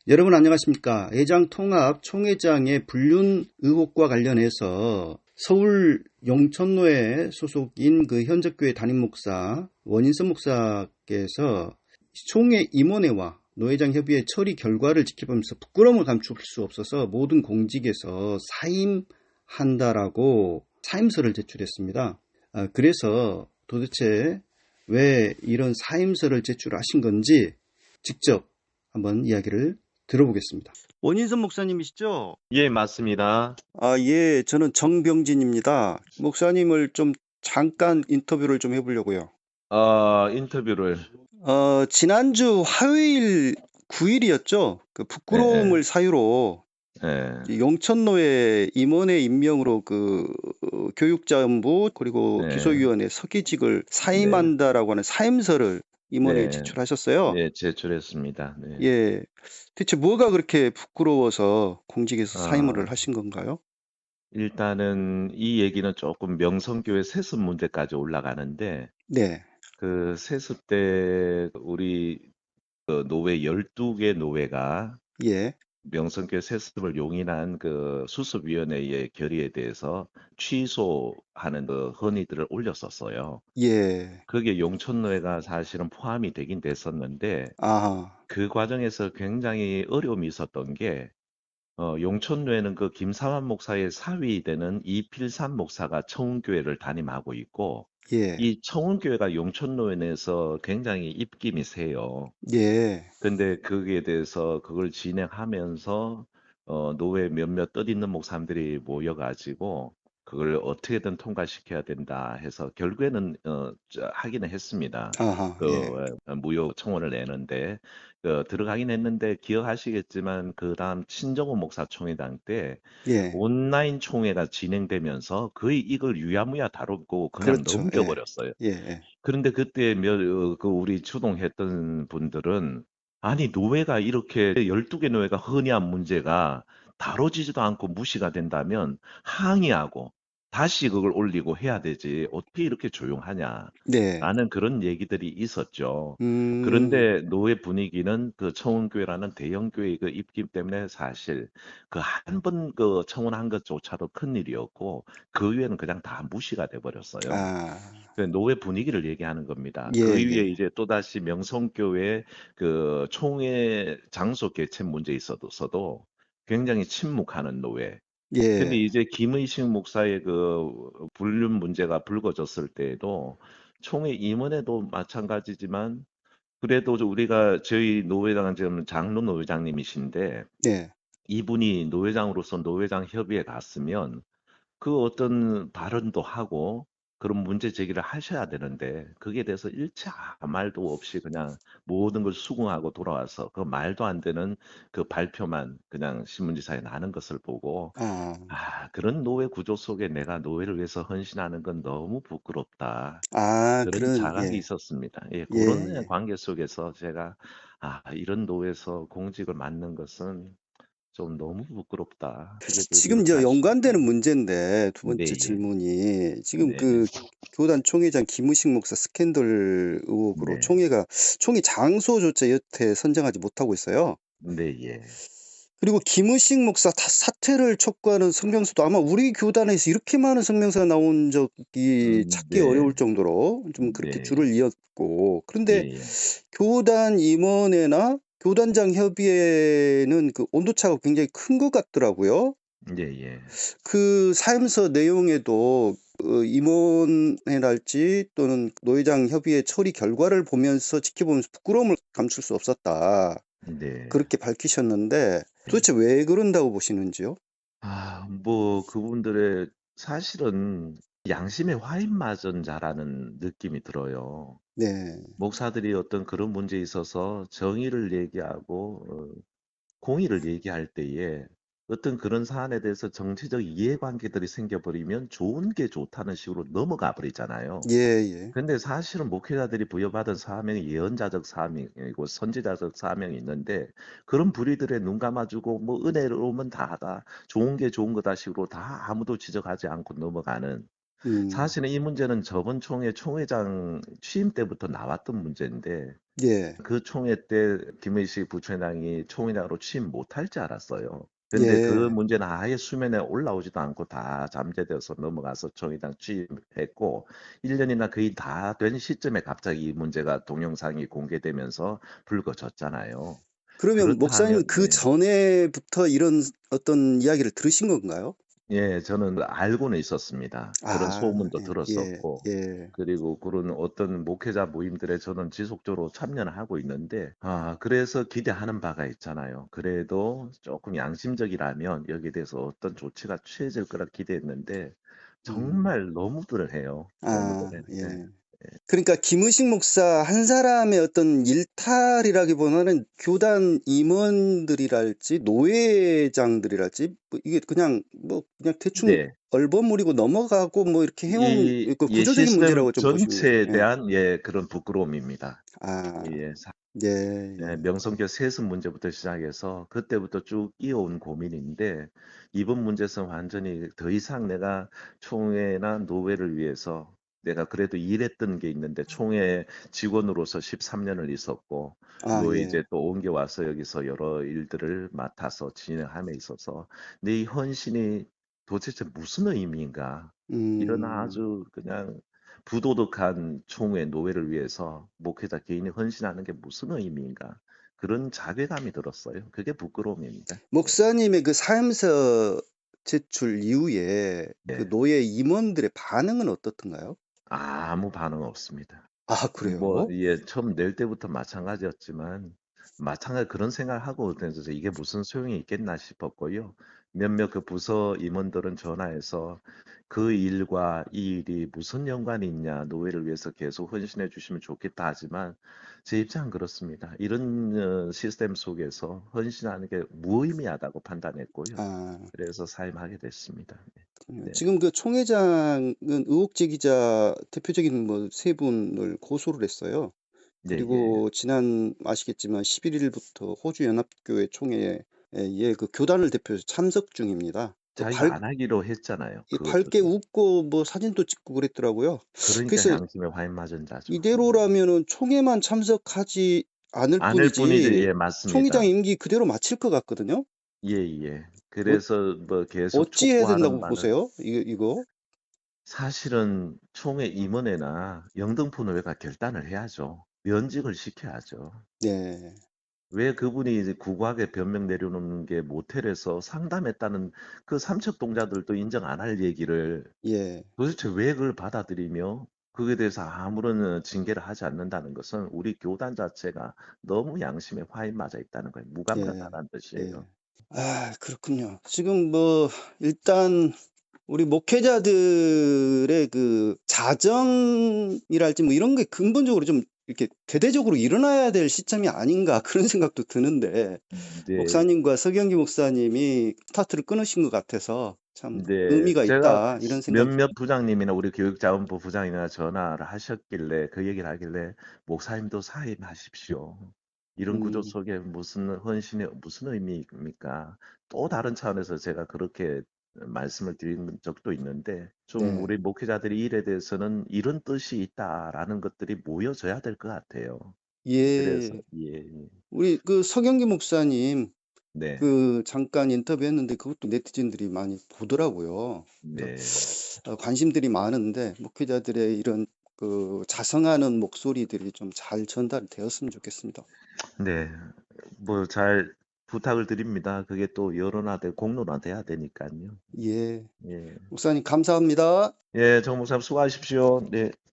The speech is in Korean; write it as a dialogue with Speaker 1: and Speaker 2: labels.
Speaker 1: 여러분 안녕하십니까? 회장 통합 총회장의 불륜 의혹과 관련해서 서울 용천로에 소속인 그 현적교회 담임 목사 원인선 목사께서 총회 임원회와 노회장 협의회 처리 결과를 지켜보면서 부끄러움을 감출 수 없어서 모든 공직에서 사임한다라고 사임서를 제출했습니다. 그래서 도대체 왜 이런 사임서를 제출하신 건지 직접 한번 이야기를 들어보겠습니다. 원인선 목사님이시죠?
Speaker 2: 예, 맞습니다.
Speaker 1: 예, 저는 정병진입니다. 목사님을 좀 잠깐 인터뷰를 좀 해보려고요.
Speaker 2: 인터뷰를,
Speaker 1: 지난주 화요일 9일이었죠? 그
Speaker 2: 예, 예,
Speaker 1: 부끄러움을 사유로
Speaker 2: 예,
Speaker 1: 용천로의 임원회 임명으로 교육자원부 그리고
Speaker 2: 예,
Speaker 1: 기소위원회 서기직을
Speaker 2: 네,
Speaker 1: 사임한다라고 하는 사임서를 임원회에
Speaker 2: 네,
Speaker 1: 제출하셨어요.
Speaker 2: 네, 제출했습니다. 네.
Speaker 1: 예, 대체 뭐가 그렇게 부끄러워서 공직에서 사임을
Speaker 2: 아,
Speaker 1: 하신 건가요?
Speaker 2: 일단은 이 얘기는 조금 명성교회 세습 문제까지 올라가는데,
Speaker 1: 네,
Speaker 2: 그 세습 때 우리 그 노회 12개 노회가
Speaker 1: 예,
Speaker 2: 명성교회 세습을 용인한 그 수습위원회의 결의에 대해서 취소하는 그 건의들을 올렸었어요.
Speaker 1: 예,
Speaker 2: 그게 용천노회가 사실은 포함이 되긴 됐었는데,
Speaker 1: 아하,
Speaker 2: 그 과정에서 굉장히 어려움이 있었던 게, 용천교회는 그 김삼환 목사의 사위 되는 이필삼 목사가 청운교회를 담임하고 있고,
Speaker 1: 예,
Speaker 2: 이 청운교회가 용천노회 내에서 굉장히 입김이 세요.
Speaker 1: 예,
Speaker 2: 근데 거기에 대해서 그걸 진행하면서 노회 몇몇 뜻있는 목사님들이 모여가지고 그걸 어떻게든 통과시켜야 된다 해서 결국에는 하기는 했습니다.
Speaker 1: 아하, 예,
Speaker 2: 무효 청원을 내는데 들어가긴 했는데 기억하시겠지만 그 다음 친정호 목사 총회당 때
Speaker 1: 예,
Speaker 2: 온라인 총회가 진행되면서 거의 이걸 유야무야 다루고 그냥
Speaker 1: 그렇죠, 예,
Speaker 2: 넘겨버렸어요.
Speaker 1: 예, 예,
Speaker 2: 그런데 그때 그 우리 주동했던 분들은 아니 노회가 이렇게 12개 노회가 흔히한 문제가 다뤄지지도 않고 무시가 된다면 항의하고 다시 그걸 올리고 해야 되지 어떻게 이렇게 조용하냐
Speaker 1: 네,
Speaker 2: 라는 그런 얘기들이 있었죠.
Speaker 1: 음,
Speaker 2: 그런데 노회 분위기는 그 청운교회라는 대형교회의 그 입김 때문에 사실 그 한 번 그 청원한 것조차도 큰일이었고 그 이후에는 그냥 다 무시가 돼 버렸어요.
Speaker 1: 아,
Speaker 2: 그 노회 분위기를 얘기하는 겁니다.
Speaker 1: 예,
Speaker 2: 그 이후에
Speaker 1: 예,
Speaker 2: 이제 또다시 명성교회 그 총회 장소 개최 문제에 있어서도 굉장히 침묵하는 노회. 근데
Speaker 1: 예,
Speaker 2: 이제 김의식 목사의 그 불륜 문제가 불거졌을 때에도 총회 임원회도 마찬가지지만 그래도 우리가 저희 노회장은 지금 장로 노회장님이신데
Speaker 1: 네,
Speaker 2: 이분이 노회장으로서 노회장 협의회 갔으면 그 어떤 발언도 하고 그런 문제 제기를 하셔야 되는데 거기에 대해서 일체 아무 말도 없이 그냥 모든 걸 수긍하고 돌아와서 그 말도 안 되는 그 발표만 그냥 신문지사에 나는 것을 보고
Speaker 1: 아,
Speaker 2: 그런 노예 구조 속에 내가 노예를 위해서 헌신하는 건 너무 부끄럽다. 그런 자각이
Speaker 1: 예,
Speaker 2: 있었습니다. 예,
Speaker 1: 예,
Speaker 2: 그런
Speaker 1: 예.
Speaker 2: 관계 속에서 제가 이런 노예에서 공직을 맡는 것은 좀 너무 부끄럽다. 그게
Speaker 1: 지금
Speaker 2: 이렇게
Speaker 1: 저
Speaker 2: 할 수
Speaker 1: 연관되는
Speaker 2: 있다.
Speaker 1: 문제인데 두
Speaker 2: 네,
Speaker 1: 번째
Speaker 2: 예.
Speaker 1: 질문이 지금
Speaker 2: 네네.
Speaker 1: 교단 총회장 김우식 목사 스캔들 의혹으로
Speaker 2: 네.
Speaker 1: 총회 장소조차 여태 선정하지 못하고 있어요.
Speaker 2: 네, 예.
Speaker 1: 그리고 김우식 목사 사퇴를 촉구하는 성명서도 아마 우리 교단에서 이렇게 많은 성명서가 나온 적이 찾기
Speaker 2: 네.
Speaker 1: 어려울 정도로 좀 그렇게
Speaker 2: 네.
Speaker 1: 줄을 이었고,
Speaker 2: 예,
Speaker 1: 그런데
Speaker 2: 예.
Speaker 1: 교단 임원회나 교단장 협의회는 그 온도차가 굉장히 큰 것 같더라고요.
Speaker 2: 예, 예.
Speaker 1: 그 사임서 내용에도 임원회랄지 또는 노회장 협의회 처리 결과를 보면서 지켜보면서 부끄러움을 감출 수 없었다.
Speaker 2: 네.
Speaker 1: 그렇게 밝히셨는데
Speaker 2: 네.
Speaker 1: 도대체 왜 그런다고 보시는지요?
Speaker 2: 뭐 그분들의 사실은 양심의 화인마전 자라는 느낌이 들어요.
Speaker 1: 네.
Speaker 2: 목사들이 어떤 그런 문제에 있어서 정의를 얘기하고 공의를 얘기할 때에 어떤 그런 사안에 대해서 정치적 이해관계들이 생겨버리면 좋은 게 좋다는 식으로 넘어가 버리잖아요.
Speaker 1: 예, 예.
Speaker 2: 근데 사실은 목회자들이 부여받은 사명이 예언자적 사명이고 선지자적 사명이 있는데 그런 불의들에 눈 감아주고 뭐 은혜로우면 다 하다 좋은 게 좋은 거다 식으로 다 아무도 지적하지 않고 넘어가는
Speaker 1: 음,
Speaker 2: 사실은 이 문제는 저번 총회 총회장 취임 때부터 나왔던 문제인데
Speaker 1: 예,
Speaker 2: 그 총회 때 김의식 부총장이 총회장으로 취임 못할 줄 알았어요. 근데 그
Speaker 1: 예.
Speaker 2: 문제는 아예 수면에 올라오지도 않고 다 잠재되어서 넘어가서 총회장 취임했고 1년이나 거의 다 된 시점에 갑자기 이 문제가 동영상이 공개되면서 불거졌잖아요.
Speaker 1: 그러면 목사님
Speaker 2: 그렇다면
Speaker 1: 그 전에부터 이런 어떤 이야기를 들으신 건가요?
Speaker 2: 예, 저는 알고는 있었습니다. 그런
Speaker 1: 아,
Speaker 2: 소문도
Speaker 1: 예, 예,
Speaker 2: 들었었고,
Speaker 1: 예.
Speaker 2: 그리고 그런 어떤 목회자 모임들에 저는 지속적으로 참여를 하고 있는데, 그래서 기대하는 바가 있잖아요. 그래도 조금 양심적이라면 여기에 대해서 어떤 조치가 취해질 거라 기대했는데,
Speaker 1: 음,
Speaker 2: 정말 너무들 해요. 너무들
Speaker 1: 아,
Speaker 2: 해. 예.
Speaker 1: 예. 그러니까 김의식 목사 한 사람의 어떤 일탈이라기보다는 교단 임원들이랄지 노회장들이랄지 뭐 이게 그냥 뭐 그냥 대충
Speaker 2: 네.
Speaker 1: 얼버무리고 넘어가고 뭐 이렇게 해온 그
Speaker 2: 이
Speaker 1: 구조적인
Speaker 2: 시스템
Speaker 1: 문제라고 좀 보시면 되죠.
Speaker 2: 전체에
Speaker 1: 예.
Speaker 2: 대한 예, 그런 부끄러움입니다.
Speaker 1: 아,
Speaker 2: 예,
Speaker 1: 예,
Speaker 2: 네,
Speaker 1: 예.
Speaker 2: 명성교 세습 문제부터 시작해서 그때부터 쭉 이어온 고민인데 이번 문제에서 완전히 더 이상 내가 총회나 노회를 위해서 내가 그래도 일했던 게 있는데 총회 직원으로서 13년을 있었고
Speaker 1: 아,
Speaker 2: 뭐
Speaker 1: 예.
Speaker 2: 이제 또 옮겨와서 여기서 여러 일들을 맡아서 진행함에 있어서 내 이 헌신이 도대체 무슨 의미인가 이런
Speaker 1: 음,
Speaker 2: 아주 그냥 부도덕한 총회 노회를 위해서 목회자 개인이 헌신하는 게 무슨 의미인가? 그런 자괴감이 들었어요. 그게 부끄러움입니다. 네.
Speaker 1: 목사님의 그 사임서 제출 이후에 그
Speaker 2: 네.
Speaker 1: 노예 임원들의 반응은 어떻던가요?
Speaker 2: 아무 반응 없습니다.
Speaker 1: 아,
Speaker 2: 뭐,
Speaker 1: 그래요?
Speaker 2: 예, 처음 낼 때부터 마찬가지였지만, 마찬가지 그런 생각을 하고 그래서 이게 무슨 소용이 있겠나 싶었고요. 몇몇 그 부서 임원들은 전화해서 그 일과 이 일이 무슨 연관이 있냐, 노회를 위해서 계속 헌신해 주시면 좋겠다 하지만, 제 입장은 그렇습니다. 이런 시스템 속에서 헌신하는 게 무의미하다고 판단했고요.
Speaker 1: 아,
Speaker 2: 그래서 사임하게 됐습니다. 네,
Speaker 1: 지금 그 총회장은 의혹 제기자 대표적인 뭐 세 분을 고소를 했어요.
Speaker 2: 네, 예.
Speaker 1: 그리고 지난 아시겠지만 11일부터 호주 연합교회 총회에 그 교단을 대표해서 참석 중입니다. 또
Speaker 2: 자기가 안 하기로 했잖아요.
Speaker 1: 밝게
Speaker 2: 그것조차.
Speaker 1: 웃고 뭐 사진도 찍고 그랬더라고요.
Speaker 2: 그러니까
Speaker 1: 그래서
Speaker 2: 양심에 화인 맞은 자죠.
Speaker 1: 이대로라면은 총회만 참석하지 않을
Speaker 2: 않을 뿐이지,
Speaker 1: 뿐이지
Speaker 2: 예,
Speaker 1: 총회장
Speaker 2: 맞습니다.
Speaker 1: 임기 그대로 마칠 것 같거든요.
Speaker 2: 예, 예.
Speaker 1: 어,
Speaker 2: 그래서 뭐 계속
Speaker 1: 어찌 해야
Speaker 2: 촉구하는
Speaker 1: 된다고
Speaker 2: 바는
Speaker 1: 보세요? 이거?
Speaker 2: 사실은 총회 임원회나 영등포노회가 결단을 해야죠. 면직을 시켜야죠.
Speaker 1: 네,
Speaker 2: 왜 그분이 이제 구구하게 변명 내려놓는 게 모텔에서 상담했다는 그 삼척동자들도 인정 안 할 얘기를
Speaker 1: 예,
Speaker 2: 도대체 왜 그걸 받아들이며 그에 대해서 아무런 징계를 하지 않는다는 것은 우리 교단 자체가 너무 양심에 화인 맞아 있다는 거예요.
Speaker 1: 예,
Speaker 2: 무감각하다는
Speaker 1: 예.
Speaker 2: 뜻이에요.
Speaker 1: 아, 그렇군요. 지금 뭐 일단 우리 목회자들의 그 자정이랄지 뭐 이런 게 근본적으로 좀 이렇게 대대적으로 일어나야 될 시점이 아닌가 그런 생각도 드는데
Speaker 2: 네,
Speaker 1: 목사님과 서경기 목사님이 스타트를 끊으신 것 같아서 참
Speaker 2: 네.
Speaker 1: 의미가
Speaker 2: 제가
Speaker 1: 있다 이런 생각이
Speaker 2: 몇몇
Speaker 1: 듭니다.
Speaker 2: 부장님이나 우리 교육자원부 부장이나 전화를 하셨길래 그 얘기를 하길래 목사님도 사임하십시오. 이런 구조
Speaker 1: 음,
Speaker 2: 속에 무슨 헌신의 무슨 의미입니까? 또 다른 차원에서 제가 그렇게 말씀을 드린 적도 있는데 좀
Speaker 1: 네,
Speaker 2: 우리 목회자들이 일에 대해서는 이런 뜻이 있다라는 것들이 모여져야 될 것 같아요. 그래서
Speaker 1: 예,
Speaker 2: 예,
Speaker 1: 우리 그 서경기 목사님
Speaker 2: 네,
Speaker 1: 그 잠깐 인터뷰했는데 그것도 네티즌들이 많이 보더라고요. 그래서
Speaker 2: 네,
Speaker 1: 관심들이 많은데 목회자들의 이런 그 자성하는 목소리들이 좀 잘 전달되었으면 좋겠습니다.
Speaker 2: 네. 뭐 잘 부탁을 드립니다. 그게 또 여론화돼 공론화돼야 되니까요.
Speaker 1: 예,
Speaker 2: 예.
Speaker 1: 목사님 감사합니다.
Speaker 2: 예, 정 목사님 수고하십시오. 네.